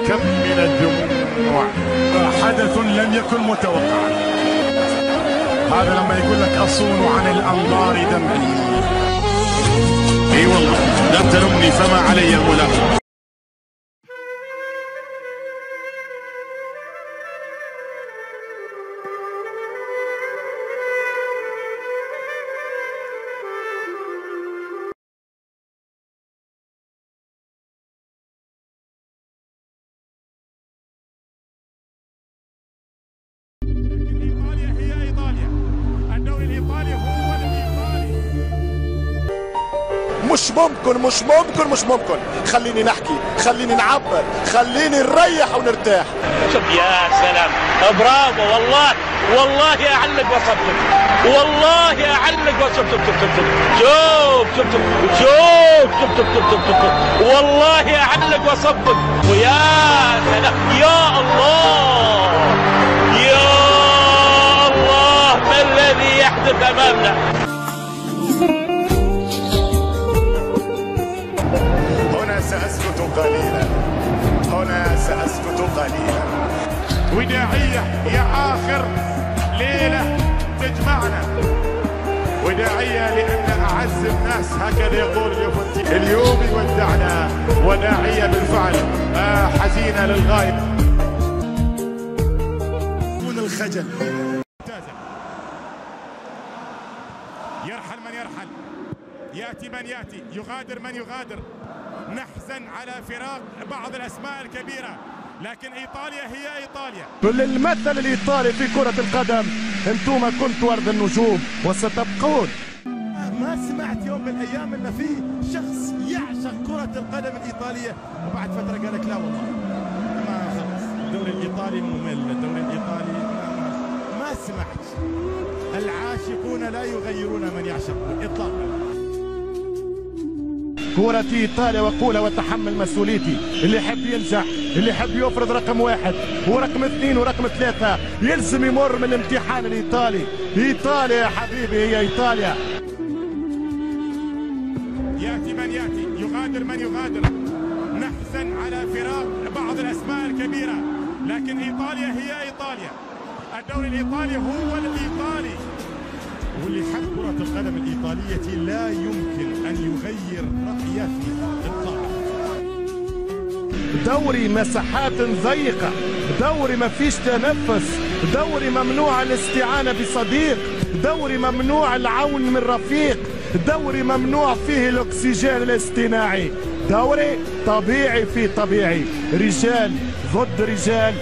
كم من الدموع. حدث لم يكن متوقعا. هذا لما يقول لك أصون عن الأنظار دمعي. اي والله لا تلمني فما علي الملام. مش ممكن. خليني نحكي، خليني نعبر، خليني نريح ونرتاح. شوف يا سلام، برافو والله اعلق وصبتك، والله اعلق وصبتك. شوف والله اعلق وصبتك. ويا سلام يا الله ما الذي يحدث امامنا. هنا سأسكت قليلا. وداعية يا آخر ليلة تجمعنا، وداعية لأن أعز الناس هكذا يقول اليوفنتي اليوم يودعنا، وداعية بالفعل حزينة للغاية. دون الخجل. يرحل من يرحل، يأتي من يأتي، يغادر من يغادر. نحزن على فراق بعض الأسماء الكبيرة، لكن إيطاليا هي إيطاليا. المثل الإيطالي في كرة القدم، أنتم كنتوا أرض النجوم وستبقون. ما سمعت يوم من الأيام أن في شخص يعشق كرة القدم الإيطالية وبعد فترة قال لك لا والله ما خلص الدوري الإيطالي ممل، الدوري الإيطالي ما سمعت. العاشقون لا يغيرون من يعشقون إطلاقا. كرة إيطاليا وقولها وتحمل مسؤوليتي. اللي يحب ينجح، اللي يحب يفرض رقم 1 ورقم 2 ورقم 3 يلزم يمر من الامتحان الإيطالي. إيطاليا يا حبيبي هي إيطاليا. يأتي من يأتي، يغادر من يغادر. نحزن على فراق بعض الأسماء الكبيرة، لكن إيطاليا هي إيطاليا. الدوري الإيطالي هو الإيطالي، واللي يحب كرة القدم الإيطالية لا يمكن أن يغير رأيه إطلاقا. دوري مساحات ضيقة، دوري ما فيش تنفس، دوري ممنوع الاستعانة بصديق، دوري ممنوع العون من رفيق، دوري ممنوع فيه الأكسجين الاصطناعي، دوري طبيعي في طبيعي، رجال ضد رجال،